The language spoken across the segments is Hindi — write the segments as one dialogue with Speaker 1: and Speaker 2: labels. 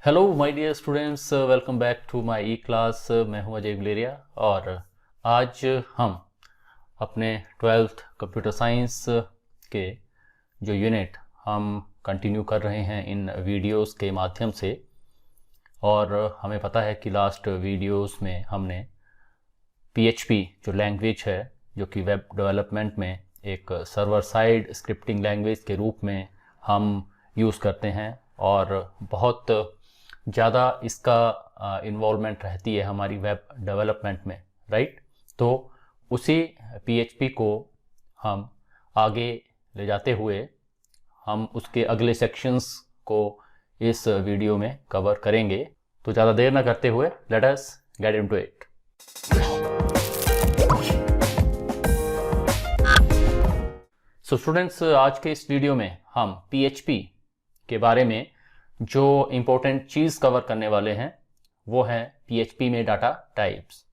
Speaker 1: Hello my dear students, welcome back to my e class. मैं हूं अजय गुलेरिया और आज हम अपने 12th कंप्यूटर साइंस के जो यूनिट हम कंटिन्यू कर रहे हैं इन वीडियोस के माध्यम से। और हमें पता है कि लास्ट वीडियोस में हमने PHP जो लैंग्वेज है, जो कि वेब डेवलपमेंट में एक सर्वर साइड स्क्रिप्टिंग लैंग्वेज के रूप में हम यूज़ करते हैं और बहुत ज़्यादा इसका इन्वॉल्वमेंट रहती है हमारी वेब डेवलपमेंट में, राइट। तो उसी PHP को हम आगे ले जाते हुए हम उसके अगले सेक्शंस को इस वीडियो में कवर करेंगे। तो ज़्यादा देर ना करते हुए let us get into it. So students, आज के इस वीडियो में हम PHP के बारे में जो इम्पोर्टेंट चीज़ कवर करने वाले हैं वो है PHP में डाटा टाइप्स।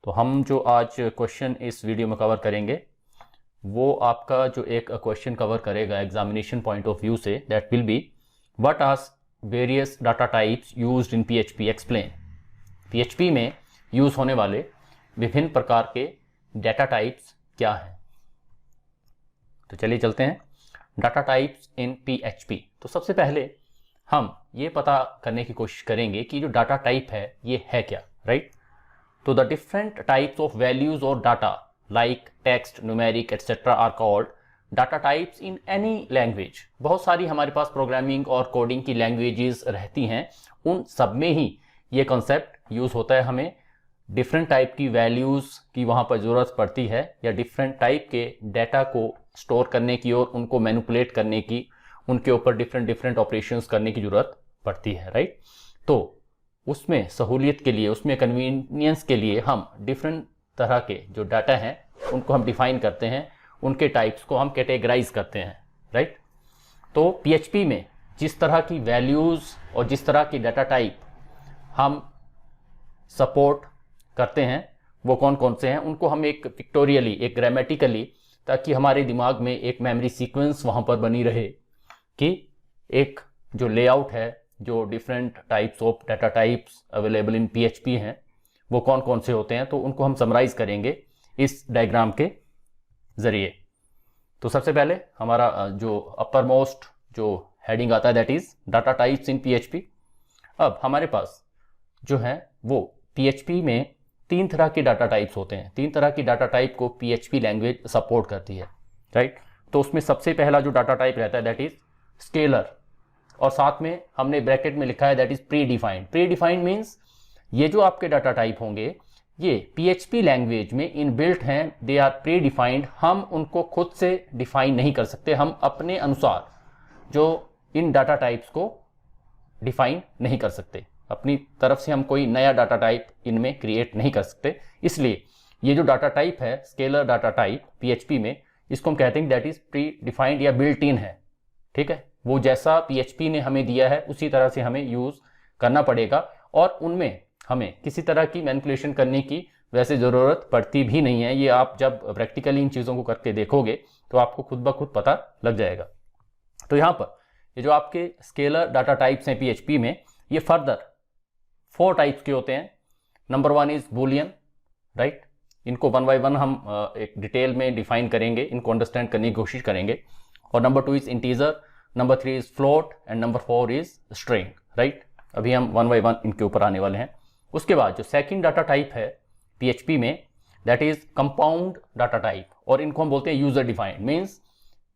Speaker 1: तो हम जो आज क्वेश्चन इस वीडियो में कवर करेंगे वो आपका जो एक क्वेश्चन कवर करेगा एग्जामिनेशन पॉइंट ऑफ व्यू से, that will be what are various data types used in PHP, explain. PHP में यूज़ होने वाले विभिन्न प्रकार के डाटा टाइप्स क्या हैं। तो चलिए चलते हैं डाटा टाइप्स इन PHP। तो सबसे पहले हम ये पता करने की कोशिश करेंगे कि जो डाटा टाइप है ये है क्या, राइट। तो the different types of values और data like text, numeric etcetera are called data types in any language. बहुत सारी हमारे पास प्रोग्रामिंग और कोडिंग की लैंग्वेजेस रहती हैं, उन सब में ही ये कॉन्सेप्ट यूज़ होता है। हमें डिफरेंट टाइप की वैल्यूज़ की वहाँ पर ज़रूरत पड़ती है या डिफरेंट टाइप के डाटा को स्टोर करने की और उनको मैनिपुलेट करने की, उनके ऊपर डिफरेंट ऑपरेशंस करने की ज़रूरत पड़ती है, राइट। तो उसमें सहूलियत के लिए, उसमें कन्वीनियंस के लिए हम डिफरेंट तरह के जो डाटा हैं उनको हम डिफाइन करते हैं, उनके टाइप्स को हम कैटेगराइज करते हैं, राइट। तो PHP में जिस तरह की वैल्यूज़ और जिस तरह की डाटा टाइप हम सपोर्ट करते हैं वो कौन कौन से हैं, उनको हम एक पिक्टोरियली, एक ग्रामेटिकली, ताकि हमारे दिमाग में एक मेमोरी सीक्वेंस वहाँ पर बनी रहे कि एक जो लेआउट है, जो different types of data types available in PHP हैं वो कौन कौन से होते हैं, तो उनको हम समराइज करेंगे इस डायग्राम के ज़रिए। तो सबसे पहले हमारा जो अपर मोस्ट जो हेडिंग आता है that is data types in PHP। अब हमारे पास जो है वो PHP में 3 तरह के डाटा टाइप्स होते हैं। 3 तरह की डाटा टाइप को PHP लैंग्वेज सपोर्ट करती है, राइट। तो उसमें सबसे पहला जो डाटा टाइप रहता है दैट इज़ स्केलर, और साथ में हमने ब्रैकेट में लिखा है that is pre defined. Pre defined means ये जो आपके डाटा टाइप होंगे ये PHP लैंग्वेज में इनबिल्ट हैं, दे आर प्री डिफाइंड। हम उनको खुद से डिफाइन नहीं कर सकते, हम अपने अनुसार जो इन डाटा टाइप्स को डिफाइन नहीं कर सकते, अपनी तरफ से हम कोई नया डाटा टाइप इनमें क्रिएट नहीं कर सकते। इसलिए ये जो डाटा टाइप है स्केलर डाटा टाइप PHP में, इसको हम कहते हैं दैट इज प्री डिफाइंड या बिल्ट इन है, ठीक है। वो जैसा PHP ने हमें दिया है उसी तरह से हमें यूज़ करना पड़ेगा और उनमें हमें किसी तरह की मैनिपुलेशन करने की वैसे ज़रूरत पड़ती भी नहीं है। ये आप जब प्रैक्टिकली इन चीज़ों को करके देखोगे तो आपको खुद ब खुद पता लग जाएगा। तो यहाँ पर ये जो आपके स्केलर डाटा टाइप्स हैं PHP में, ये फर्दर 4 टाइप्स के होते हैं। Number 1 is Boolean, right. इनको 1 बाय 1 हम एक डिटेल में डिफाइन करेंगे, इनको अंडरस्टैंड करने की कोशिश करेंगे। और number 2 is integer, number 3 is float and number 4 is string, right. अभी हम 1 बाय 1 इनके ऊपर आने वाले हैं। उसके बाद जो सेकंड डाटा टाइप है PHP में that is compound data type, और इनको हम बोलते हैं यूजर डिफाइंड। मीन्स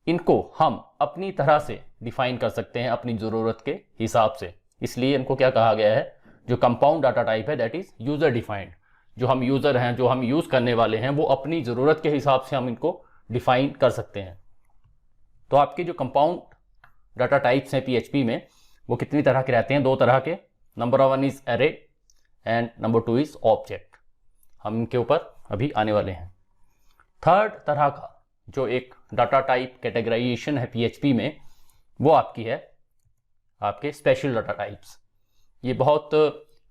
Speaker 1: इनको हम अपनी तरह से डिफाइन कर सकते हैं अपनी ज़रूरत के हिसाब से, इसलिए इनको क्या कहा गया है, जो कंपाउंड डाटा टाइप है दैट इज यूजर डिफाइंड। जो हम यूज़र हैं, जो हम यूज़ करने वाले हैं, वो अपनी ज़रूरत के हिसाब से हम इनको डिफाइन कर सकते हैं। तो आपके जो कंपाउंड डाटा टाइप्स हैं PHP में वो कितनी तरह के रहते हैं, 2 तरह के। Number 1 is array and number 2 is object. हम इनके ऊपर अभी आने वाले हैं। थर्ड तरह का जो एक डाटा टाइप कैटेगराइजेशन है PHP में वो आपकी है आपके स्पेशल डाटा टाइप्स। ये बहुत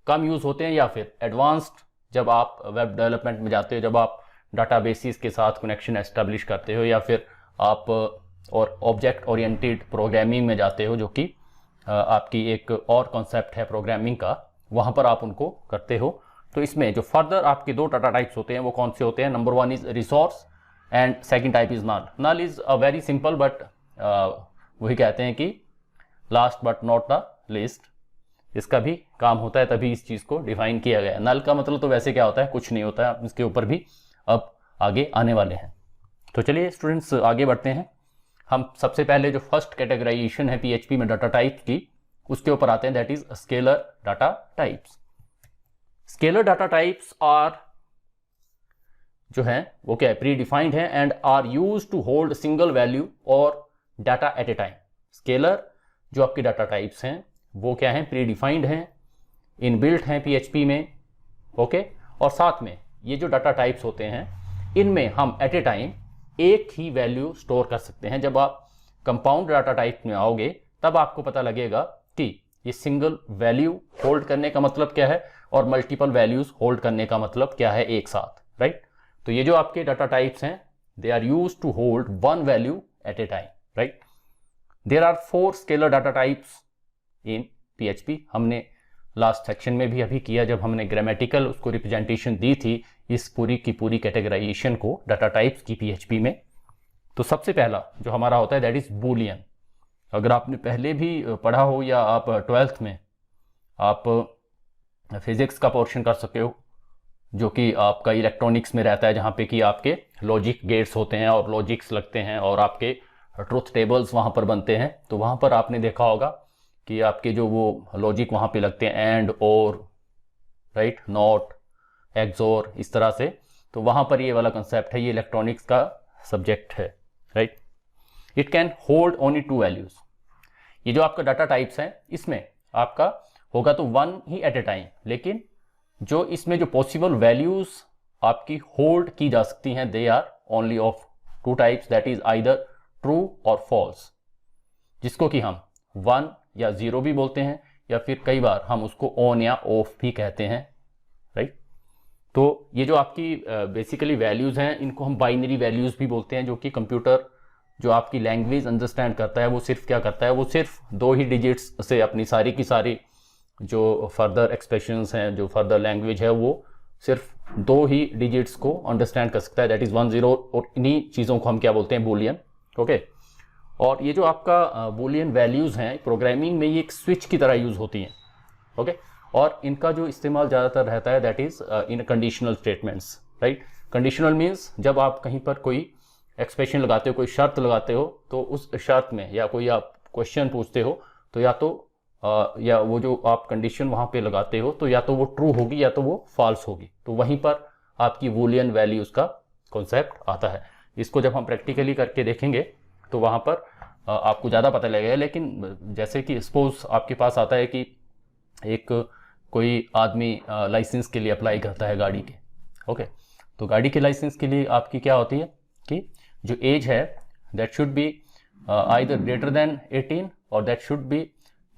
Speaker 1: कम यूज़ होते हैं या फिर एडवांस्ड जब आप वेब डेवलपमेंट में जाते हो, जब आप डाटाबेसिस के साथ कनेक्शन एस्टेब्लिश करते हो या फिर आप और ऑब्जेक्ट ओरिएंटेड प्रोग्रामिंग में जाते हो, जो कि आपकी एक और कॉन्सेप्ट है प्रोग्रामिंग का, वहाँ पर आप उनको करते हो। तो इसमें जो फर्दर आपके दो डाटा टाइप्स होते हैं वो कौन से होते हैं? Number one is resource and second type is null. Null is a very simple but वही कहते हैं कि last but not the least, इसका भी काम होता है, तभी इस चीज़ को डिफाइन किया गया है। नल का मतलब तो वैसे क्या होता है, कुछ नहीं होता है, इसके ऊपर भी अब आगे आने वाले हैं। तो चलिए स्टूडेंट्स आगे बढ़ते हैं। हम सबसे पहले जो फर्स्ट कैटेगराइजेशन है पीएचपी में डाटा टाइप्स की, उसके ऊपर आते हैं, that is scalar data types. Scalar data types are जो है वो क्या है, प्री डिफाइंड है and are use to hold single value और data at a time. Scalar जो आपकी डाटा टाइप्स हैं वो क्या है, प्री डिफाइंड हैं, इनबिल्ट हैं पीएचपी में, ओके। और साथ में ये जो डाटा टाइप्स होते हैं इनमें हम एट ए टाइम एक ही वैल्यू स्टोर कर सकते हैं। जब आप कंपाउंड डाटा टाइप में आओगे तब आपको पता लगेगा कि ये सिंगल वैल्यू होल्ड करने का मतलब क्या है और मल्टीपल वैल्यूज होल्ड करने का मतलब क्या है एक साथ, राइट। तो ये जो आपके डाटा टाइप्स हैं they are use to hold one value at a time, right. There are 4 scalar data types in PHP. हमने लास्ट सेक्शन में भी अभी किया जब हमने ग्रामेटिकल उसको रिप्रेजेंटेशन दी थी इस पूरी की पूरी कैटेगराइजेशन को डाटा टाइप्स की पीएचपी में। तो सबसे पहला जो हमारा होता है दैट इज बूलियन। अगर आपने पहले भी पढ़ा हो या आप 12th में आप फिजिक्स का पोर्शन कर सकते हो जो कि आपका इलेक्ट्रॉनिक्स में रहता है, जहाँ पे कि आपके लॉजिक गेट्स होते हैं और लॉजिक्स लगते हैं और आपके ट्रुथ टेबल्स वहाँ पर बनते हैं। तो वहाँ पर आपने देखा होगा कि आपके जो वो लॉजिक वहाँ पे लगते हैं एंड और, राइट, नॉट, एक्सोर, इस तरह से। तो वहाँ पर ये वाला कंसेप्ट है, ये इलेक्ट्रॉनिक्स का सब्जेक्ट है, right. It can hold only 2 values. ये जो आपका डाटा टाइप्स हैं इसमें आपका होगा तो 1 ही एट ए टाइम, लेकिन जो इसमें जो पॉसिबल वैल्यूज आपकी होल्ड की जा सकती हैं they are only of 2 types, that is either true और फॉल्स, जिसको कि हम 1 या 0 भी बोलते हैं या फिर कई बार हम उसको ऑन या ऑफ भी कहते हैं, राइट। तो ये जो आपकी बेसिकली वैल्यूज हैं इनको हम बाइनरी वैल्यूज भी बोलते हैं, जो कि कंप्यूटर जो आपकी लैंग्वेज अंडरस्टैंड करता है वो सिर्फ क्या करता है, वो सिर्फ 2 ही डिजिट्स से अपनी सारी की सारी जो फर्दर एक्सप्रेशंस हैं, जो फर्दर लैंग्वेज है, वो सिर्फ 2 ही डिजिट्स को अंडरस्टैंड कर सकता है, दैट इज 1 0। और इन्हीं चीज़ों को हम क्या बोलते हैं, बूलियन, ओके। और ये जो आपका बूलियन वैल्यूज हैं प्रोग्रामिंग में ये एक स्विच की तरह यूज होती हैं, ओके। और इनका जो इस्तेमाल ज़्यादातर रहता है that is in conditional statements, right. Conditional means जब आप कहीं पर कोई एक्सप्रेशन लगाते हो, कोई शर्त लगाते हो, तो उस शर्त में या कोई आप क्वेश्चन पूछते हो तो या वो जो आप कंडीशन वहाँ पे लगाते हो तो या तो वो ट्रू होगी या तो वो फॉल्स होगी। तो वहीं पर आपकी बूलियन वैल्यूज का कॉन्सेप्ट आता है। इसको जब हम प्रैक्टिकली करके देखेंगे तो वहाँ पर आपको ज़्यादा पता लगेगा। लेकिन जैसे कि सपोज आपके पास आता है कि एक कोई आदमी लाइसेंस के लिए अप्लाई करता है गाड़ी के, ओके। तो गाड़ी के लाइसेंस के लिए आपकी क्या होती है कि जो एज है that should be either greater than 18 और that should be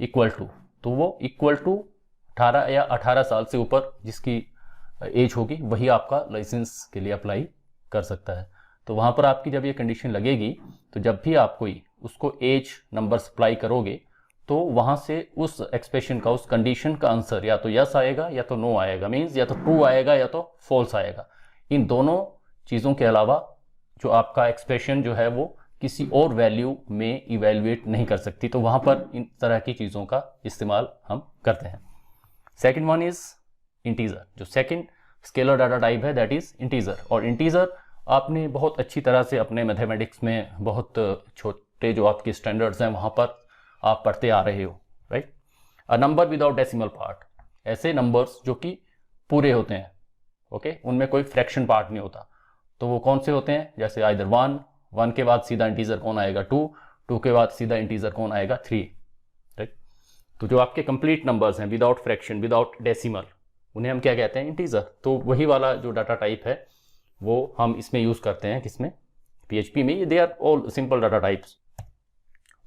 Speaker 1: equal to, तो वो इक्वल टू 18 या 18 साल से ऊपर जिसकी एज होगी वही आपका लाइसेंस के लिए अप्लाई कर सकता है। तो वहाँ पर आपकी जब ये कंडीशन लगेगी तो जब भी आप कोई उसको एज नंबर सप्लाई करोगे तो वहाँ से उस एक्सप्रेशन का, उस कंडीशन का आंसर या तो यस आएगा या तो नो आएगा, मीन्स या तो ट्रू आएगा या तो फॉल्स आएगा। इन दोनों चीज़ों के अलावा जो आपका एक्सप्रेशन जो है वो किसी और वैल्यू में इवेल्युएट नहीं कर सकती। तो वहाँ पर इन तरह की चीज़ों का इस्तेमाल हम करते हैं। Second one is integer. जो सेकेंड स्केलर डाटा टाइप है दैट इज इंटीजर। और इंटीजर आपने बहुत अच्छी तरह से अपने मैथमेटिक्स में बहुत छोटे जो आपके स्टैंडर्ड्स हैं वहाँ पर आप पढ़ते आ रहे हो, राइट। अ नंबर विदाउट डेसिमल पार्ट, ऐसे नंबर्स जो कि पूरे होते हैं, ओके, उनमें कोई फ्रैक्शन पार्ट नहीं होता। तो वो कौन से होते हैं, जैसे आइदर 1 के बाद सीधा इंटीजर कौन आएगा 2 के बाद सीधा इंटीजर कौन आएगा 3, राइट। तो जो आपके कंप्लीट नंबर्स हैं विदाउट फ्रैक्शन, विदाउट डेसिमल, उन्हें हम क्या कहते हैं, इंटीजर। तो वही वाला जो डाटा टाइप है वो हम इसमें यूज करते हैं, किसमें, पीएचपी में। They are all simple data types.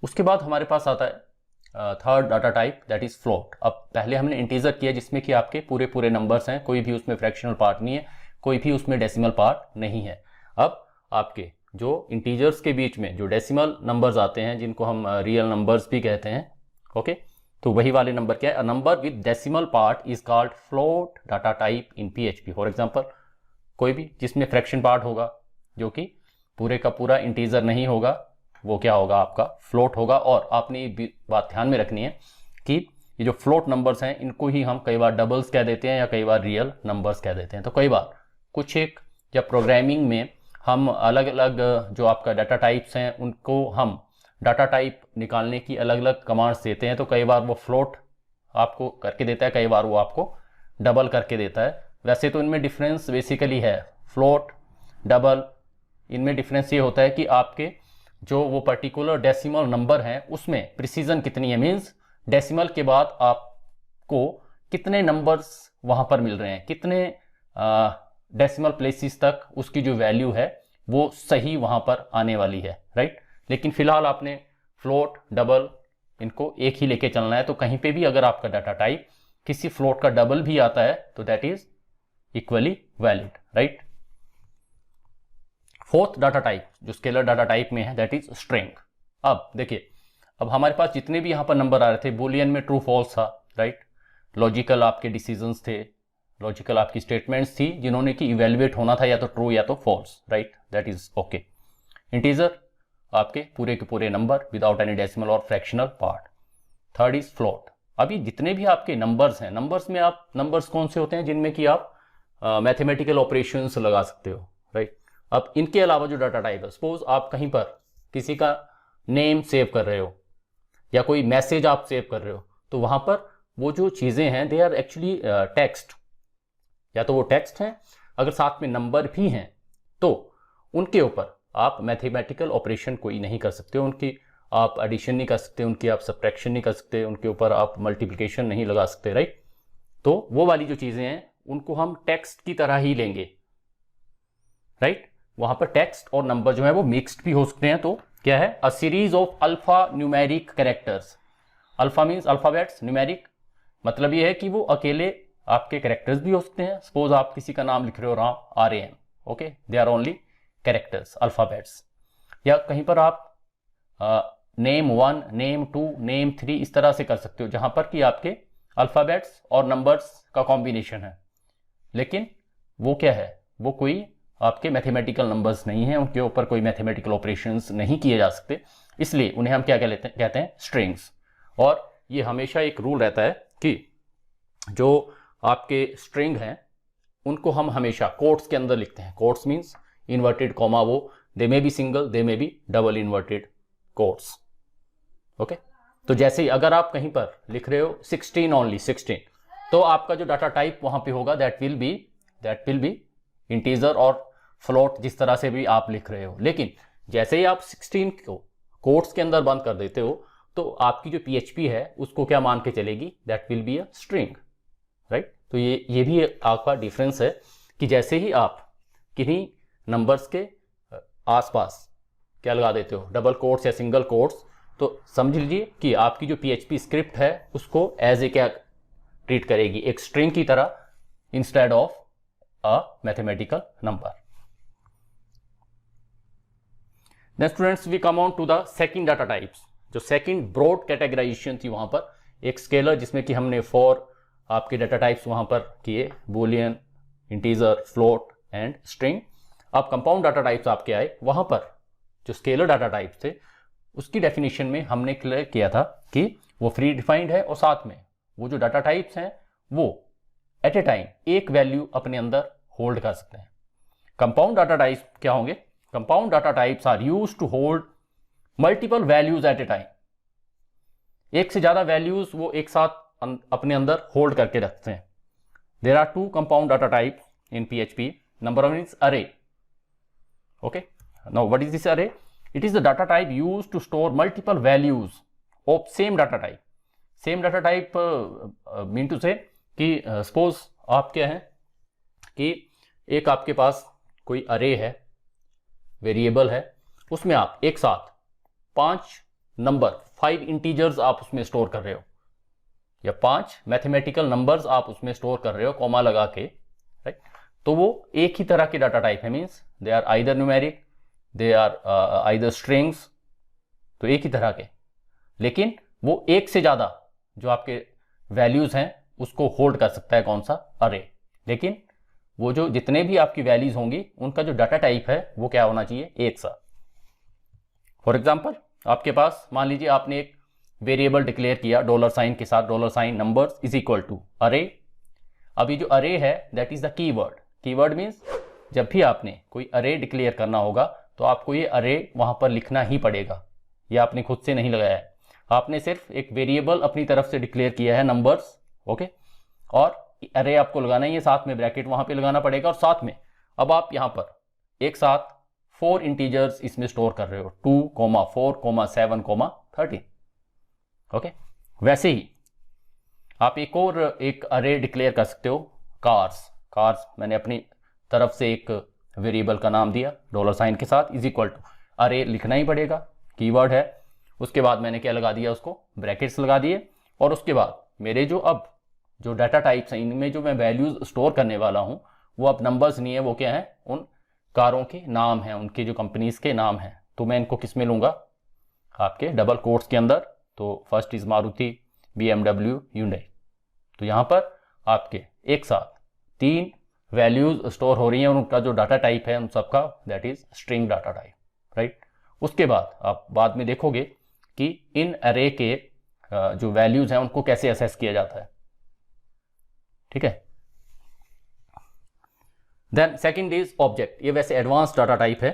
Speaker 1: उसके बाद हमारे पास आता है third data type that is float. अब पहले हमने इंटीजर किया जिसमें कि आपके पूरे पूरे नंबर्स हैं, कोई भी उसमें फ्रैक्शनल पार्ट नहीं है, कोई भी उसमें डेसिमल पार्ट नहीं है। अब आपके जो इंटीजर्स के बीच में जो डेसिमल नंबर्स आते हैं जिनको हम रियल नंबर्स भी कहते हैं, ओके, तो वही वाले नंबर क्या है, अ number with decimal part is called float data type in PHP. For example कोई भी जिसमें फ्रैक्शन पार्ट होगा जो कि पूरे का पूरा इंटीजर नहीं होगा, वो क्या होगा, आपका फ्लोट होगा। और आपने ये बात ध्यान में रखनी है कि ये जो फ्लोट नंबर्स हैं इनको ही हम कई बार डबल्स कह देते हैं या कई बार रियल नंबर्स कह देते हैं। तो कई बार कुछ एक या प्रोग्रामिंग में हम अलग अलग जो आपका डाटा टाइप्स हैं उनको हम डाटा टाइप निकालने की अलग अलग कमांड्स देते हैं। तो कई बार वो फ्लोट आपको करके देता है, कई बार वो आपको डबल करके देता है। वैसे तो इनमें डिफरेंस बेसिकली है फ्लोट डबल, इनमें डिफरेंस ये होता है कि आपके जो वो पर्टिकुलर डेसिमल नंबर है उसमें प्रिसीजन कितनी है, मीन्स डेसिमल के बाद आपको कितने नंबर्स वहां पर मिल रहे हैं, कितने डेसिमल प्लेसेस तक उसकी जो वैल्यू है वो सही वहां पर आने वाली है, राइट। लेकिन फिलहाल आपने फ्लोट डबल इनको एक ही लेके चलना है। तो कहीं पे भी अगर आपका डाटा टाइप किसी फ्लोट का डबल भी आता है तो that is equally valid, right. Fourth data type जो स्केलर डाटा टाइप में है दैट इज स्ट्रिंग। अब देखिए, अब हमारे पास जितने भी यहां पर नंबर आ रहे थे बुलियन में ट्रू फॉल्स था, राइट। लॉजिकल आपके डिसीजंस थे, लॉजिकल आपकी स्टेटमेंट्स थी जिन्होंने कि इवेल्युएट होना था या तो ट्रू या तो false, right, that is okay. Integer आपके पूरे के पूरे नंबर विदाउट एनी डेसिमल और fractional part. Third is float. अभी जितने भी आपके नंबर्स हैं, नंबर्स में आप नंबर्स कौन से होते हैं जिनमें कि आप मैथमेटिकल ऑपरेशंस लगा सकते हो, राइट। अब इनके अलावा जो डाटा टाइप है, सपोज आप कहीं पर किसी का नेम सेव कर रहे हो या कोई मैसेज आप सेव कर रहे हो, तो वहां पर वो जो चीजें हैं दे आर एक्चुअली टेक्स्ट, या तो वो टेक्स्ट हैं, अगर साथ में नंबर भी हैं तो उनके ऊपर आप मैथमेटिकल ऑपरेशन कोई नहीं कर सकते, उनकी आप एडिशन नहीं कर सकते, उनकी आप सब्ट्रैक्शन नहीं कर सकते, उनके ऊपर आप मल्टीप्लिकेशन नहीं लगा सकते, राइट। तो वो वाली जो चीजें हैं उनको हम टेक्स्ट की तरह ही लेंगे, राइट। वहां पर टेक्स्ट और नंबर जो है वो मिक्स्ड भी हो सकते हैं। तो क्या है, a series of alpha numeric characters. Alpha means alphabets, numeric मतलब ये है कि वो अकेले आपके कैरेक्टर्स भी हो सकते हैं। सपोज आप किसी का नाम लिख रहे हो Ram, RAM, okay, they are only characters, alphabets. या कहीं पर आप नेम 1, नेम 2, नेम 3 इस तरह से कर सकते हो जहां पर कि आपके अल्फाबेट्स और नंबर्स का कॉम्बिनेशन है। लेकिन वो क्या है, वो कोई आपके मैथमेटिकल नंबर्स नहीं है, उनके ऊपर कोई मैथमेटिकल ऑपरेशंस नहीं किए जा सकते, इसलिए उन्हें हम क्या कहते हैं स्ट्रिंग्स। और ये हमेशा एक रूल रहता है कि जो आपके स्ट्रिंग हैं उनको हम हमेशा कोट्स के अंदर लिखते हैं। कोट्स मींस इन्वर्टेड कॉमा, वो they may be single, they may be double inverted quotes, okay. तो जैसे ही अगर आप कहीं पर लिख रहे हो 16 ओनली 16, तो आपका जो डाटा टाइप वहां पे होगा दैट विल बी इंटीजर और फ्लोट, जिस तरह से भी आप लिख रहे हो। लेकिन जैसे ही आप 16 को कोट्स के अंदर बंद कर देते हो तो आपकी जो पीएचपी है उसको क्या मान के चलेगी, that will be a string, right. तो ये भी आपका डिफरेंस है कि जैसे ही आप किन्हीं नंबर्स के आसपास क्या लगा देते हो, डबल कोट्स या सिंगल कोट्स, तो समझ लीजिए कि आपकी जो पीएचपी स्क्रिप्ट है उसको एज ए क्या ट्रीट करेगी, एक स्ट्रिंग की तरह instead of a mathematical number. Then students we come on to the second data types। जो सेकंड ब्रॉड कैटेगराइजेशन थी वहां पर एक स्केलर, जिसमें कि हमने 4 आपके डाटा टाइप्स वहां पर किए, Boolean, integer, float and string. अब कंपाउंड डाटा टाइप्स आपके आए, वहां पर जो स्केलर डाटा टाइप्स थे उसकी डेफिनेशन में हमने क्लियर किया था कि वो फ्री डिफाइंड है और साथ में वो जो डाटा टाइप्स हैं वो एट ए टाइम एक वैल्यू अपने अंदर होल्ड कर सकते हैं। कंपाउंड डाटा टाइप्स क्या होंगे, compound data types are used to hold multiple values at a time. एक से ज्यादा वैल्यूज वो एक साथ अपने अंदर होल्ड करके रखते हैं। There are 2 compound data type in PHP. Number 1 is array, okay, now what is this array? It is the data type used to store multiple values of same data type। same data type mean to say कि suppose आप क्या है कि एक आपके पास कोई array है, वेरिएबल है, उसमें आप एक साथ 5 नंबर 5 इंटीजर्स आप उसमें स्टोर कर रहे हो या 5 मैथमेटिकल नंबर्स आप उसमें स्टोर कर रहे हो कॉमा लगा के, राइट। तो वो एक ही तरह के डाटा टाइप है, means they are either numeric, they are either strings, तो एक ही तरह के। लेकिन वो एक से ज्यादा जो आपके वैल्यूज हैं उसको होल्ड कर सकता है कौन सा, अरे। लेकिन वो जो जितने भी आपकी वैल्यूज होंगी उनका जो डाटा टाइप है वो क्या होना चाहिए, एक सा। फॉर एग्जाम्पल आपके पास मान लीजिए आपने एक वेरिएबल डिक्लेयर किया $साइन के साथ, $साइन numbers is equal to array. अभी जो अरे है that is the keyword. Keyword means जब भी आपने कोई अरे डिक्लेयर करना होगा तो आपको ये अरे वहां पर लिखना ही पड़ेगा। ये आपने खुद से नहीं लगाया है, आपने सिर्फ एक वेरिएबल अपनी तरफ से डिक्लेयर किया है नंबर्स, ओके। और अरे आपको लगाना ही है, साथ में ब्रैकेट वहां पे लगाना पड़ेगा, और साथ में अब आप यहां पर एक साथ 4 इंटीजर्स इसमें स्टोर कर रहे हो, 2, 4, 7, 13, ओके। वैसे ही आप एक और एक अरे डिक्लेयर कर सकते हो, कार्स मैंने अपनी तरफ से एक वेरिएबल का नाम दिया $साइन के साथ इज इक्वल टू अरे लिखना ही पड़ेगा, कीवर्ड है। उसके बाद मैंने क्या लगा दिया, उसको ब्रैकेट्स लगा दिए, और उसके बाद मेरे जो डाटा टाइप्स हैं इनमें जो मैं वैल्यूज स्टोर करने वाला हूं वो अब नंबर्स नहीं है, वो क्या है, उन कारों के नाम हैं, उनकी जो कंपनीज के नाम हैं। तो मैं इनको किस में लूंगा, आपके डबल कोट्स के अंदर। तो first is Maruti, BMW, Hyundai। तो यहां पर आपके एक साथ 3 वैल्यूज स्टोर हो रही हैं और उनका जो डाटा टाइप है उन सबका that is string data type, right. उसके बाद आप बाद में देखोगे कि इन अरे के जो वैल्यूज हैं उनको कैसे असेस किया जाता है, ठीक है। Then second is object. ये वैसे एडवांस डाटा टाइप है।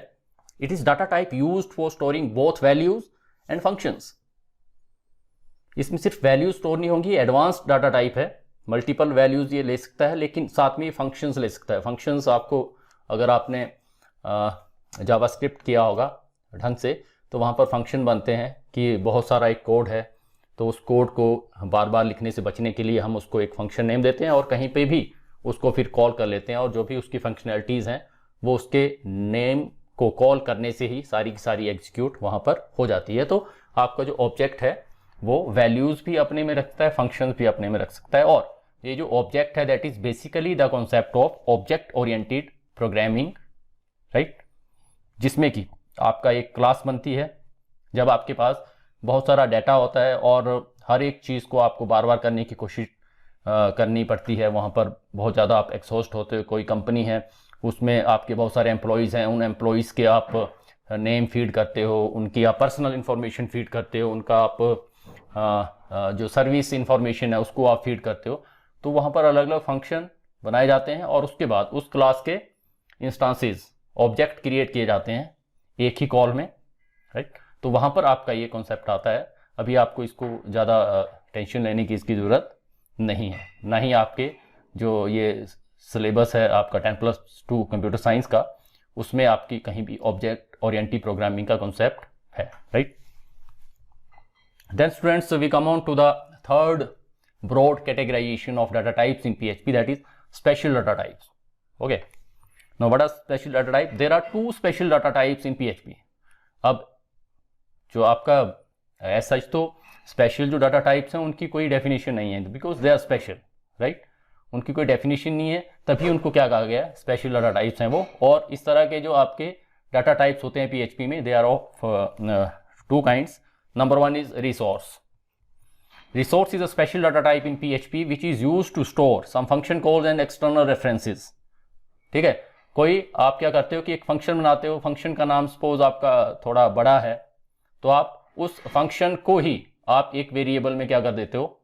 Speaker 1: It is data type used for storing both values and functions. इसमें सिर्फ वैल्यूज स्टोर नहीं होंगी, एडवांस डाटा टाइप है, मल्टीपल वैल्यूज ये ले सकता है, लेकिन साथ में फंक्शंस ले सकता है। फंक्शंस आपको अगर आपने जावास्क्रिप्ट किया होगा ढंग से तो वहाँ पर फंक्शन बनते हैं कि बहुत सारा एक कोड है, तो उस कोड को बार बार लिखने से बचने के लिए हम उसको एक फंक्शन नेम देते हैं और कहीं पे भी उसको फिर कॉल कर लेते हैं, और जो भी उसकी फंक्शनैलिटीज़ हैं वो उसके नेम को कॉल करने से ही सारी की सारी एग्जीक्यूट वहाँ पर हो जाती है। तो आपका जो ऑब्जेक्ट है वो वैल्यूज़ भी अपने में रखता है, फंक्शंस भी अपने में रख सकता है। और ये जो ऑब्जेक्ट है that is basically the concept of object oriented programming, right, जिसमें कि आपका एक क्लास बनती है। जब आपके पास बहुत सारा डाटा होता है और हर एक चीज़ को आपको बार बार करने की कोशिश करनी पड़ती है, वहाँ पर बहुत ज़्यादा आप एक्सॉस्ट होते हो। कोई कंपनी है उसमें आपके बहुत सारे एम्प्लॉयज़ हैं, उन एम्प्लॉयज़ के आप नेम फीड करते हो, उनकी आप पर्सनल इन्फॉर्मेशन फीड करते हो, उनका आप जो सर्विस इन्फॉर्मेशन है उसको आप फीड करते हो। तो वहाँ पर अलग अलग फंक्शन बनाए जाते हैं और उसके बाद उस क्लास के इंस्टांसेस ऑब्जेक्ट क्रिएट किए जाते हैं एक ही कॉल में, राइट। तो वहाँ पर आपका ये कॉन्सेप्ट आता है। अभी आपको इसको ज़्यादा टेंशन लेने की इसकी ज़रूरत नहीं है, ना ही आपके जो ये सिलेबस है आपका 10+2 कंप्यूटर साइंस का, उसमें आपकी कहीं भी ऑब्जेक्ट ओरिएंटेड प्रोग्रामिंग का कॉन्सेप्ट है, right. Then students we come on to the third broad categorization of data types in PHP, that is special data types. Okay, now what are special data type? There are 2 special data types in PHP. अब जो आपका as such तो स्पेशल जो डाटा टाइप्स हैं उनकी कोई डेफिनेशन नहीं है, because they are special, right. उनकी कोई डेफिनेशन नहीं है, तभी उनको क्या कहा गया, स्पेशल डाटा टाइप्स हैं वो। और इस तरह के जो आपके डाटा टाइप्स होते हैं PHP में, they are of 2 kinds. Number 1 is resource. Resource is a special data type in PHP which is used to store some function calls and external references. ठीक है, कोई आप क्या करते हो कि एक फंक्शन बनाते हो, फंक्शन का नाम सपोज आपका थोड़ा बड़ा है, तो आप उस फंक्शन को ही आप एक वेरिएबल में क्या कर देते हो,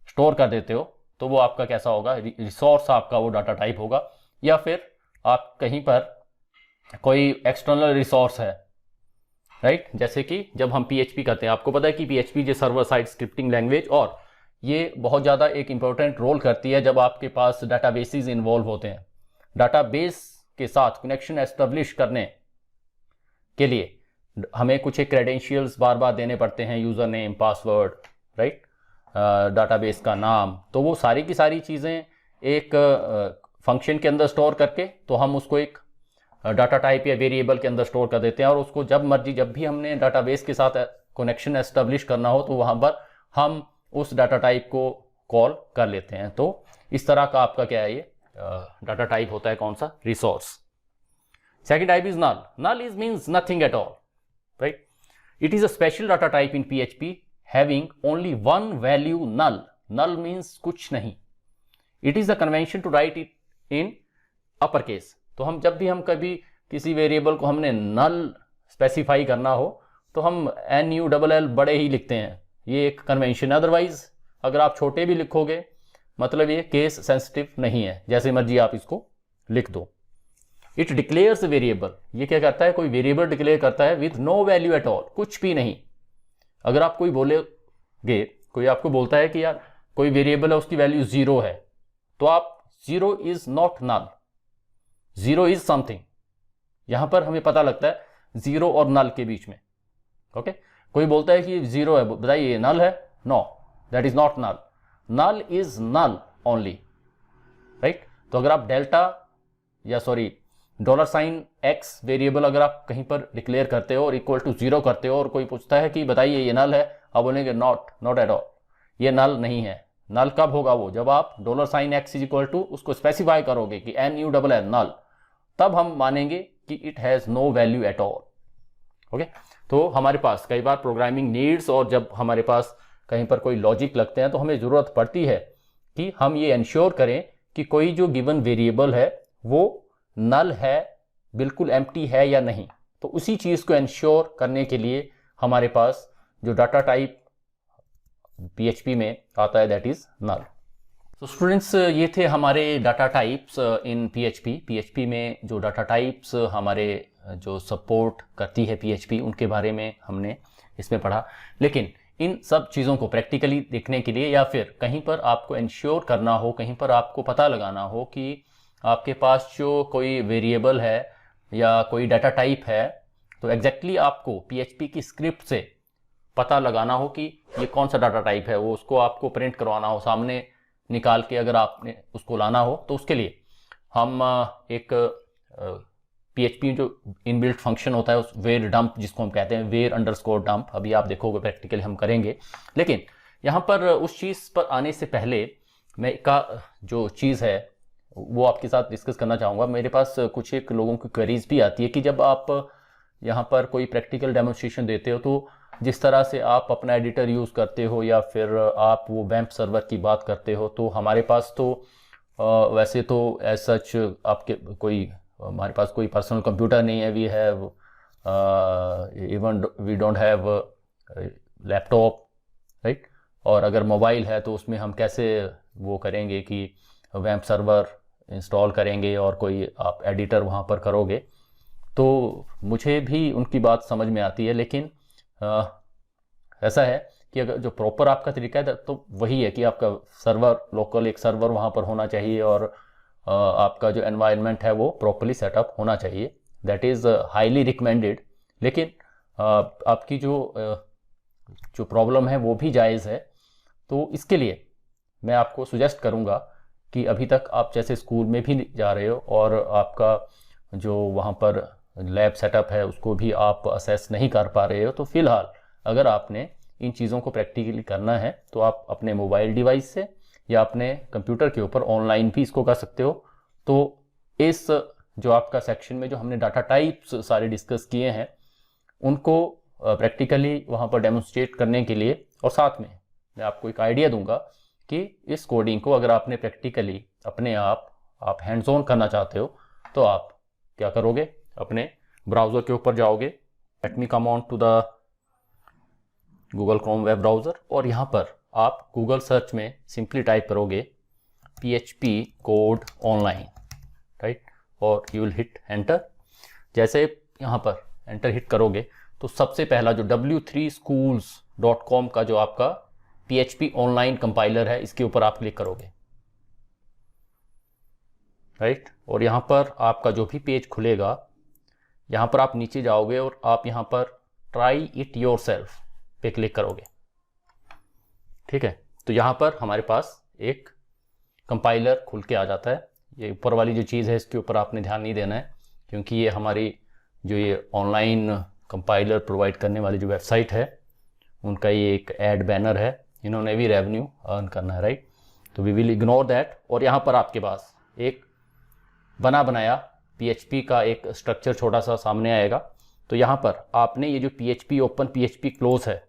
Speaker 1: स्टोर कर देते हो। तो वो आपका कैसा होगा, रिसोर्स आपका वो डाटा टाइप होगा। या फिर आप कहीं पर कोई एक्सटर्नल रिसोर्स है, राइट, जैसे कि जब हम PHP करते हैं, आपको पता है कि PHP जो सर्वर साइड स्क्रिप्टिंग लैंग्वेज, और ये बहुत ज़्यादा एक इंपॉर्टेंट रोल करती है जब आपके पास डाटाबेसेस इन्वॉल्व होते हैं। डाटाबेस के साथ कनेक्शन एस्टेब्लिश करने के लिए हमें कुछ एक क्रेडेंशियल्स बार बार देने पड़ते हैं, user name, password, right, database का नाम। तो वो सारी की सारी चीज़ें एक फंक्शन के अंदर स्टोर करके तो हम उसको एक डाटा टाइप या वेरिएबल के अंदर स्टोर कर देते हैं, और उसको जब मर्जी जब भी हमने डाटाबेस के साथ कनेक्शन एस्टेब्लिश करना हो तो वहाँ पर हम उस डाटा टाइप को कॉल कर लेते हैं। तो इस तरह का आपका क्या है, ये डाटा टाइप होता है कौन सा, resource. Second type is null. Null is means nothing at all, right. It is a special data type in PHP having only one value null. Null means कुछ नहीं. It is the convention to write it in upper case. तो हम जब भी हम कभी किसी वेरिएबल को हमने null स्पेसिफाई करना हो तो हम NULL बड़े ही लिखते हैं. ये एक कन्वेंशन. अदरवाइज अगर आप छोटे भी लिखोगे मतलब ये केस सेंसिटिव नहीं है, जैसे मर्जी आप इसको लिख दो. It declares variable. ये क्या करता है, कोई वेरिएबल डिक्लेयर करता है with no value at all, कुछ भी नहीं. अगर आप कोई बोलेगे, कोई आपको बोलता है कि यार कोई वेरिएबल है उसकी वैल्यू 0 है, तो आप 0 is not null, 0 is something. यहां पर हमें पता लगता है 0 और नल के बीच में. ओके कोई बोलता है कि 0 है, बताइए ये नल है? No, that is not null. Null is null only, right. तो अगर आप डेल्टा या सॉरी $x वेरिएबल अगर आप कहीं पर डिक्लेयर करते हो और इक्वल टू 0 करते हो और कोई पूछता है कि बताइए ये नल है, आप बोलेंगे नॉट एट ऑल, ये नल नहीं है. नल कब होगा वो, जब आप $x इज इक्वल टू उसको स्पेसिफाई करोगे कि NULL नल, तब हम मानेंगे कि it has no value at all. Okay तो हमारे पास कई बार प्रोग्रामिंग नीड्स और जब हमारे पास कहीं पर कोई लॉजिक लगते हैं तो हमें जरूरत पड़ती है कि हम ये इंश्योर करें कि कोई जो गिवन वेरिएबल है वो नल है, बिल्कुल एम्प्टी है या नहीं. तो उसी चीज को इंश्योर करने के लिए हमारे पास जो डाटा टाइप PHP में आता है दैट इज नल. तो स्टूडेंट्स ये थे हमारे डाटा टाइप्स इन PHP. PHP में जो डाटा टाइप्स हमारे जो सपोर्ट करती है PHP उनके बारे में हमने इसमें पढ़ा. लेकिन इन सब चीज़ों को प्रैक्टिकली देखने के लिए या फिर कहीं पर आपको इंश्योर करना हो, कहीं पर आपको पता लगाना हो कि आपके पास जो कोई वेरिएबल है या कोई डाटा टाइप है, तो एग्जैक्टली आपको PHP की स्क्रिप्ट से पता लगाना हो कि ये कौन सा डाटा टाइप है, वो उसको आपको प्रिंट करवाना हो, सामने निकाल के अगर आपने उसको लाना हो, तो उसके लिए हम एक PHP जो इनबिल्ट फंक्शन होता है उस वेर डंप जिसको हम कहते हैं, वेर अंडरस्कोर डंप, अभी आप देखोगे प्रैक्टिकली हम करेंगे. लेकिन यहाँ पर उस चीज़ पर आने से पहले मैं का जो चीज़ है वो आपके साथ डिस्कस करना चाहूँगा. मेरे पास कुछ एक लोगों की क्वेरीज भी आती है कि जब आप यहाँ पर कोई प्रैक्टिकल डेमोन्स्ट्रेशन देते हो तो जिस तरह से आप अपना एडिटर यूज़ करते हो या फिर आप वो वैम्प सर्वर की बात करते हो, तो हमारे पास तो वैसे तो एज सच आपके हमारे पास कोई पर्सनल कंप्यूटर नहीं है. We have even we don't have laptop, right. और अगर मोबाइल है तो उसमें हम कैसे वो करेंगे कि वैम्प सर्वर इंस्टॉल करेंगे और कोई आप एडिटर वहाँ पर करोगे. तो मुझे भी उनकी बात समझ में आती है, लेकिन ऐसा है कि अगर जो प्रॉपर आपका तरीका है तो वही है कि आपका सर्वर लोकल एक सर्वर वहाँ पर होना चाहिए और आपका जो एनवायरनमेंट है वो प्रॉपर्ली सेटअप होना चाहिए. That is highly recommended. लेकिन आपकी जो प्रॉब्लम है वो भी जायज़ है. तो इसके लिए मैं आपको सुजेस्ट करूँगा कि अभी तक आप जैसे स्कूल में भी जा रहे हो और आपका जो वहाँ पर लैब सेटअप है उसको भी आप असेस नहीं कर पा रहे हो, तो फिलहाल अगर आपने इन चीज़ों को प्रैक्टिकली करना है तो आप अपने मोबाइल डिवाइस से या अपने कंप्यूटर के ऊपर ऑनलाइन भी इसको कर सकते हो. तो इस जो आपका सेक्शन में जो हमने डाटा टाइप्स सारे डिस्कस किए हैं उनको प्रैक्टिकली वहाँ पर डेमोन्स्ट्रेट करने के लिए, और साथ में मैं आपको एक आइडिया दूंगा कि इस कोडिंग को अगर आपने प्रैक्टिकली अपने आप हैंड्स ऑन करना चाहते हो तो आप क्या करोगे, अपने ब्राउज़र के ऊपर जाओगे. Let me come on to the Google Chrome web browser और यहाँ पर आप गूगल सर्च में सिंपली टाइप करोगे PHP कोड ऑनलाइन, राइट, और यू विल हिट एंटर. जैसे यहाँ पर एंटर हिट करोगे तो सबसे पहला जो w3schools.com का जो आपका PHP ऑनलाइन कंपाइलर है इसके ऊपर आप क्लिक करोगे, राइट. और यहाँ पर आपका जो भी पेज खुलेगा यहाँ पर आप नीचे जाओगे और आप यहाँ पर ट्राई इट योरसेल्फ पे क्लिक करोगे, ठीक है. तो यहाँ पर हमारे पास एक कंपाइलर खुल के आ जाता है. ये ऊपर वाली जो चीज़ है इसके ऊपर आपने ध्यान नहीं देना है क्योंकि ये हमारी जो ये ऑनलाइन कंपाइलर प्रोवाइड करने वाली जो वेबसाइट है उनका ये एक ऐड बैनर है, इन्होंने भी रेवेन्यू अर्न करना है, राइट. तो वी विल इग्नोर दैट. और यहाँ पर आपके पास एक बना बनाया PHP का एक स्ट्रक्चर छोटा सा सामने आएगा. तो यहाँ पर आपने ये जो PHP ओपन PHP क्लोज है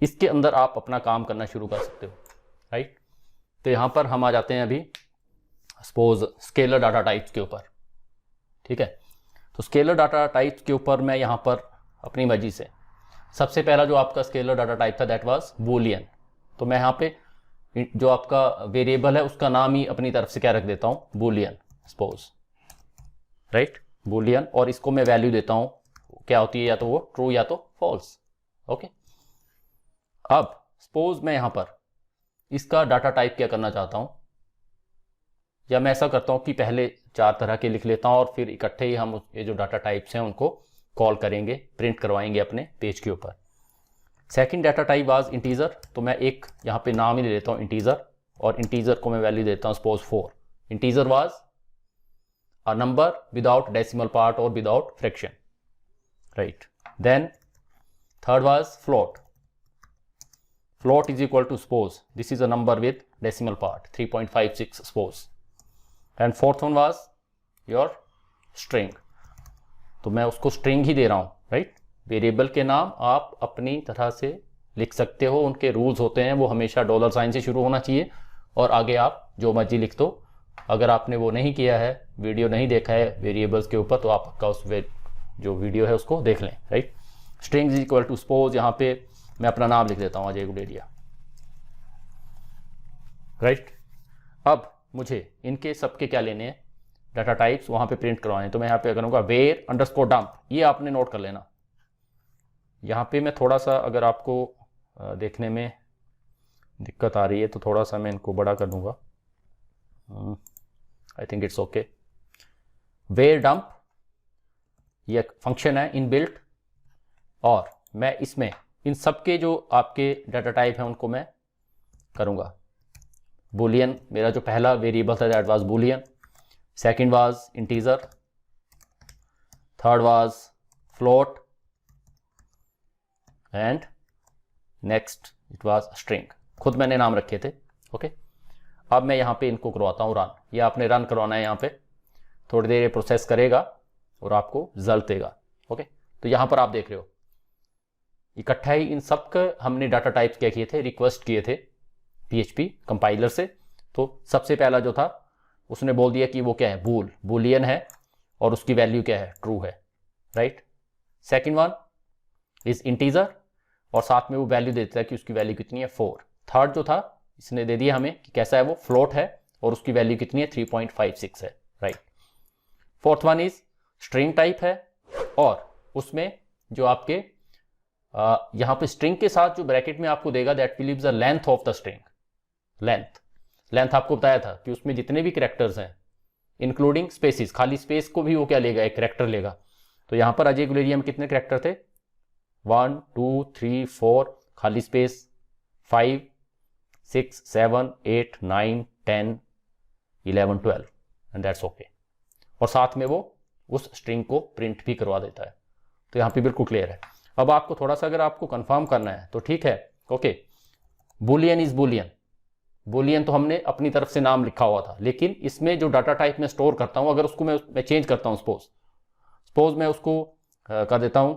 Speaker 1: इसके अंदर आप अपना काम करना शुरू कर सकते हो, राइट। तो यहाँ पर हम आ जाते हैं अभी सपोज स्केलर डाटा टाइप्स के ऊपर, ठीक है। तो स्केलर डाटा टाइप्स के ऊपर मैं यहाँ पर अपनी मर्जी से सबसे पहला जो आपका स्केलर डाटा टाइप था दैट वाज बूलियन। तो मैं यहाँ पे जो आपका वेरिएबल है उसका नाम ही अपनी तरफ से क्या रख देता हूँ, बूलियन सपोज, राइट, बूलियन। और इसको मैं वैल्यू देता हूँ, क्या होती है, या तो वो ट्रू या तो फॉल्स, ओके। अब सपोज मैं यहाँ पर इसका डाटा टाइप क्या करना चाहता हूँ, या मैं ऐसा करता हूँ कि पहले 4 तरह के लिख लेता हूँ और फिर इकट्ठे ही हम ये जो डाटा टाइप्स हैं उनको कॉल करेंगे, प्रिंट करवाएंगे अपने पेज के ऊपर। Second data type was integer. तो मैं एक यहाँ पे नाम ही ले लेता हूँ इंटीजर, और इंटीजर को मैं वैल्यू देता हूँ suppose 4। Integer was a number without decimal part और without fraction, right. Then third was float. Float is equal to suppose this is a number with decimal part 3.56 suppose. And fourth one was your string. तो मैं उसको स्ट्रिंग ही दे रहा हूं, राइट। वेरिएबल के नाम आप अपनी तरह से लिख सकते हो, उनके रूल्स होते हैं, वो हमेशा $साइन से शुरू होना चाहिए और आगे आप जो मर्जी लिख दो। अगर आपने वो नहीं किया है, वीडियो नहीं देखा है वेरिएबल्स के ऊपर, तो आपका उस जो वीडियो है उसको देख लें, right. String is equal to suppose, यहाँ पे मैं अपना नाम लिख देता हूँ अजय गुडेरिया, राइट। अब मुझे इनके सबके क्या लेने हैं, डाटा टाइप्स वहां पे प्रिंट करवाने। तो मैं यहाँ पे करूँगा वेयर अंडरस्कोर डंप, ये आपने नोट कर लेना। यहाँ पे मैं थोड़ा सा, अगर आपको देखने में दिक्कत आ रही है तो थोड़ा सा मैं इनको बड़ा कर दूंगा, I think it's okay. Var dump ये फंक्शन है इनबिल्ट, और मैं इसमें इन सबके जो आपके डाटा टाइप हैं उनको मैं करूँगा बूलियन। मेरा जो पहला वेरिएबल था that was Boolean, second was integer, third was float, and next it was string. खुद मैंने नाम रखे थे, ओके। अब मैं यहाँ पे इनको करवाता हूँ रन। ये आपने रन करवाना है, यहाँ पे थोड़ी देर प्रोसेस करेगा और आपको रिजल्ट देगा, ओके। तो यहाँ पर आप देख रहे हो इकट्ठा ही इन सब का हमने डाटा टाइप्स क्या किए थे, रिक्वेस्ट किए थे PHP कंपाइलर से। तो सबसे पहला जो था उसने बोल दिया कि वो क्या है, बूलियन है और उसकी वैल्यू क्या है, ट्रू है, right. Second one is integer, और साथ में वो वैल्यू देता है कि उसकी वैल्यू कितनी है, 4। थर्ड जो था इसने दे दिया हमें कि कैसा है, वो फ्लोट है और उसकी वैल्यू कितनी है, 3.56 है, right. Fourth one is string type है, और उसमें जो आपके यहाँ पे स्ट्रिंग के साथ जो ब्रैकेट में आपको देगा that will give the length of the string. Length आपको बताया था कि उसमें जितने भी कैरेक्टर्स हैं इंक्लूडिंग स्पेसिस, खाली स्पेस को भी वो क्या लेगा, एक कैरेक्टर लेगा। तो यहाँ पर अजय गुलेरिया में कितने कैरेक्टर थे, 1 2 3 4, खाली स्पेस 5 6 7 8 9 10 11 12, एंड दैट्स ओके। और साथ में वो उस स्ट्रिंग को प्रिंट भी करवा देता है। तो यहाँ पे बिल्कुल क्लियर है। अब आपको थोड़ा सा अगर आपको कंफर्म करना है तो ठीक है, ओके। बूलियन इज बूलियन तो हमने अपनी तरफ से नाम लिखा हुआ था, लेकिन इसमें जो डाटा टाइप में स्टोर करता हूं, अगर उसको मैं चेंज करता हूं, सपोज मैं उसको कर देता हूं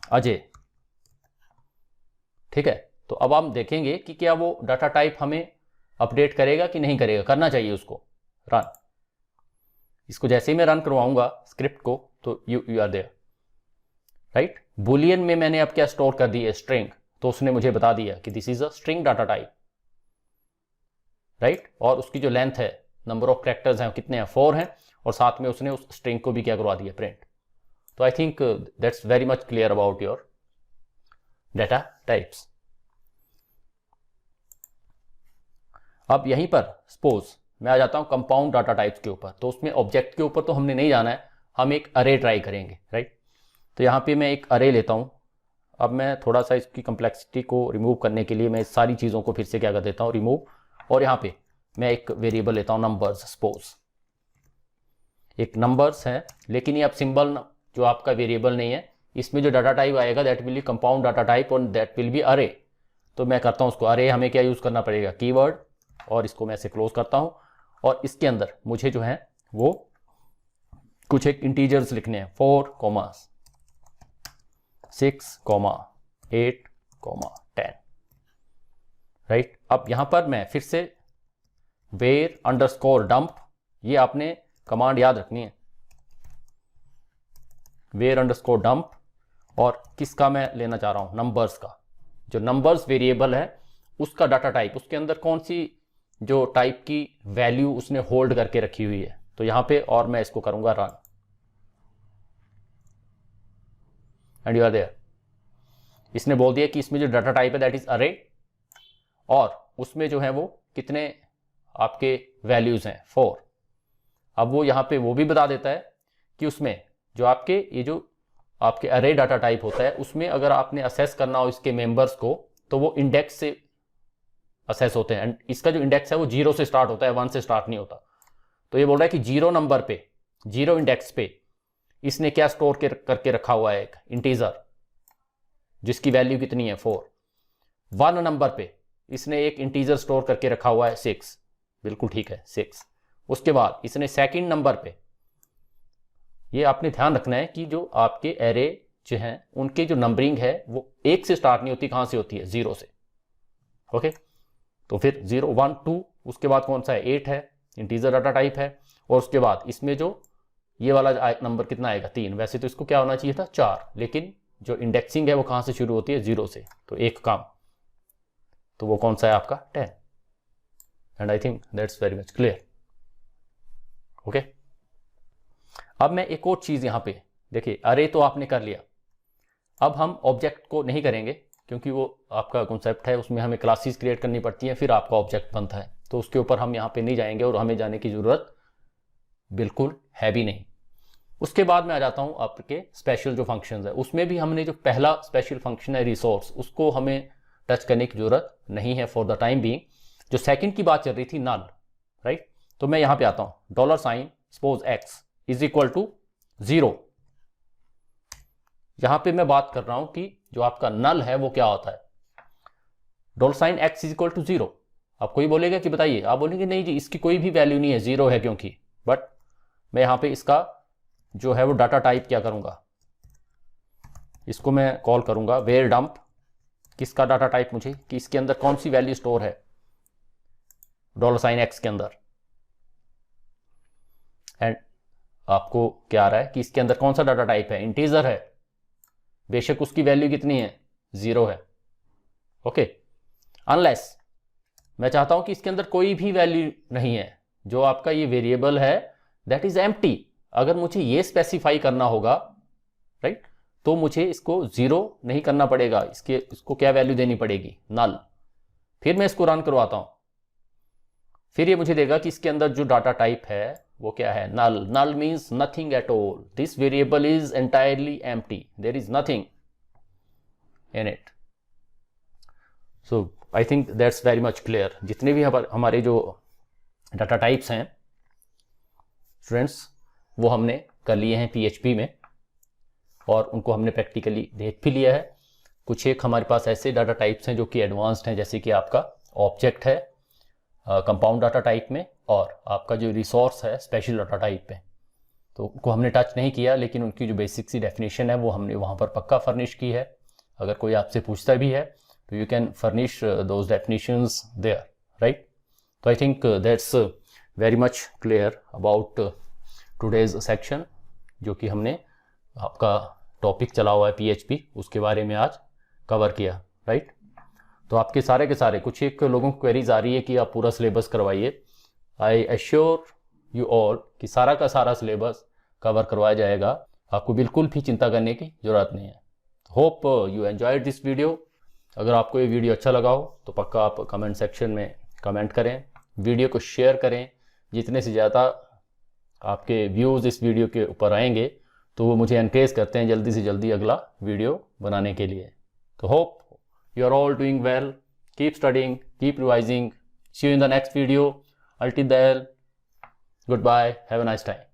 Speaker 1: अजय, ठीक है। तो अब हम देखेंगे कि क्या वो डाटा टाइप हमें अपडेट करेगा कि नहीं करेगा। करना चाहिए उसको रन। इसको जैसे ही मैं रन करवाऊंगा स्क्रिप्ट को, तो you are there, right. Boolean में मैंने अब क्या स्टोर कर दी है, स्ट्रिंग। तो उसने मुझे बता दिया कि this is a string data type, right. और उसकी जो लेंथ है, नंबर ऑफ कैरेक्टर्स हैं कितने हैं, 4 हैं, और साथ में उसने उस स्ट्रिंग को भी क्या करवा दिया, प्रिंट। तो I think that's very much clear about your data types. अब यहीं पर सपोज मैं आ जाता हूं कंपाउंड डाटा टाइप्स के ऊपर। तो उसमें ऑब्जेक्ट के ऊपर तो हमने नहीं जाना है, हम एक अरे ट्राई करेंगे, राइट। तो यहाँ पे मैं एक अरे लेता हूं। अब मैं थोड़ा सा इसकी कम्प्लेक्सिटी को रिमूव करने के लिए मैं इस सारी चीज़ों को फिर से क्या कर देता हूँ, रिमूव। और यहाँ पे मैं एक वेरिएबल लेता हूँ नंबर्स, सपोज एक नंबर्स है, लेकिन ये अब सिंबल जो आपका वेरिएबल नहीं है, इसमें जो डाटा टाइप आएगा that will B compound data type और दैट विल बी अरे। तो मैं करता हूँ उसको अरे, हमें क्या यूज़ करना पड़ेगा, कीवर्ड, और इसको मैं ऐसे क्लोज करता हूँ। और इसके अंदर मुझे जो है वो कुछ एक इंटीजर्स लिखने हैं, 4, 6, 8, 10, राइट। अब यहां पर मैं फिर से वेयर अंडरस्कोर डंप, ये आपने कमांड याद रखनी है, वेयर अंडरस्कोर डंप, और किसका मैं लेना चाह रहा हूं, नंबर्स का। जो नंबर्स वेरिएबल है उसका डाटा टाइप, उसके अंदर कौन सी जो टाइप की वैल्यू उसने होल्ड करके रखी हुई है। तो यहां पे और मैं इसको करूंगा run, and you are there. इसने बोल दिया कि इसमें जो डाटा टाइप है दैट इज अरे, और उसमें जो है वो कितने आपके वैल्यूज हैं, 4। अब वो यहां पे वो भी बता देता है कि उसमें जो आपके ये जो आपके अरे डाटा टाइप होता है उसमें अगर आपने असेस करना हो इसके मेंबर्स को तो वो इंडेक्स से असेस होते हैं, एंड इसका जो इंडेक्स है वो 0 से स्टार्ट होता है, 1 से स्टार्ट नहीं होता। तो ये बोल रहा है कि 0 नंबर पे, 0 इंडेक्स पे इसने क्या स्टोर करके रखा हुआ है, एक इंटीजर जिसकी वैल्यू कितनी है 4। 1 नंबर पे इसने एक इंटीजर स्टोर करके रखा हुआ है 6, बिल्कुल ठीक है 6। उसके बाद इसने सेकंड नंबर पे, ये आपने ध्यान रखना है कि जो आपके एरे जो हैं उनके जो नंबरिंग है वो 1 से स्टार्ट नहीं होती, कहां से होती है, 0 से। ओके, तो फिर 0 1 2, उसके बाद कौन सा है, 8 है, इंटीजर डाटा टाइप है। और उसके बाद इसमें जो ये वाला नंबर कितना आएगा, 3। वैसे तो इसको क्या होना चाहिए था, 4, लेकिन जो इंडेक्सिंग है वो कहां से शुरू होती है, 0 से, तो एक काम, तो वो कौन सा है आपका 10। And I think that's very much clear. Okay, अब मैं एक और चीज यहां पे देखिए, अरे तो आपने कर लिया, अब हम ऑब्जेक्ट को नहीं करेंगे क्योंकि वो आपका कॉन्सेप्ट है, उसमें हमें क्लासेस क्रिएट करनी पड़ती हैं, फिर आपका ऑब्जेक्ट बनता है, तो उसके ऊपर हम यहाँ पे नहीं जाएंगे और हमें जाने की जरूरत बिल्कुल है भी नहीं। उसके बाद मैं आ जाता हूँ आपके स्पेशल जो फंक्शंस है, उसमें भी हमने जो पहला स्पेशल फंक्शन है रिसोर्स, उसको हमें टच करने की जरूरत नहीं है फॉर द टाइम बीइंग। जो सेकंड की बात चल रही थी, नल, राइट। तो मैं यहां पे आता हूं, $, suppose x is equal to 0। यहां पे मैं बात कर रहा हूं कि जो आपका नल है वो क्या होता है, $x इज इक्वल टू 0। आप कोई बोलेगा कि बताइए, आप बोलेंगे नहीं जी इसकी कोई भी वैल्यू नहीं है, 0 है क्योंकि, बट मैं यहां पे इसका जो है वो डाटा टाइप क्या करूंगा, इसको मैं कॉल करूंगा वेयर डंप। किसका डाटा टाइप मुझे, कि इसके अंदर कौन सी वैल्यू स्टोर है, $x के अंदर। एंड आपको क्या आ रहा है कि इसके अंदर कौन सा डाटा टाइप है, इंटीजर है, बेशक उसकी वैल्यू कितनी है, 0 है। ओके, अनलेस मैं चाहता हूं कि इसके अंदर कोई भी वैल्यू नहीं है, जो आपका ये वेरिएबल है दैट इज एम्प्टी। अगर मुझे ये स्पेसिफाई करना होगा, राइट, तो मुझे इसको 0 नहीं करना पड़ेगा, इसको क्या वैल्यू देनी पड़ेगी, नल। फिर मैं इसको रन करवाता हूं, फिर ये मुझे देगा कि इसके अंदर जो डाटा टाइप है वो क्या है, null. Null means nothing at all, this variable is entirely empty, there is nothing in it. So I think that's very much clear. जितने भी हमारे जो डाटा टाइप्स हैं स्टूडेंट्स, वो हमने कर लिए हैं PHP में, और उनको हमने प्रैक्टिकली देख भी लिया है। कुछ एक हमारे पास ऐसे डाटा टाइप्स हैं जो कि एडवांस्ड हैं, जैसे कि आपका ऑब्जेक्ट है कंपाउंड डाटा टाइप में, और आपका जो रिसोर्स है स्पेशल डाटा टाइप पे, तो उनको हमने टच नहीं किया, लेकिन उनकी जो बेसिक सी डेफिनेशन है वो हमने वहाँ पर पक्का फर्निश की है। अगर कोई आपसे पूछता भी है तो you can furnish those definitions there, right. तो I think that's very much clear about today's section, जो कि हमने आपका टॉपिक चला हुआ है PHP, उसके बारे में आज कवर किया, राइट। तो आपके सारे के सारे, कुछ एक लोगों को क्वेरीज आ रही है कि आप पूरा सिलेबस करवाइए। आई एश्योर यू ऑल कि सारा का सारा सिलेबस कवर करवाया जाएगा, आपको बिल्कुल भी चिंता करने की जरूरत नहीं है। Hope you enjoyed this video. अगर आपको ये वीडियो अच्छा लगा हो तो पक्का आप कमेंट सेक्शन में कमेंट करें, वीडियो को शेयर करें। जितने से ज़्यादा आपके व्यूज़ इस वीडियो के ऊपर आएंगे तो वो मुझे एनकरेज करते हैं जल्दी से जल्दी अगला वीडियो बनाने के लिए। तो hope you are all doing well, keep studying, keep revising, see you in the next video. Until then, goodbye, have a nice time.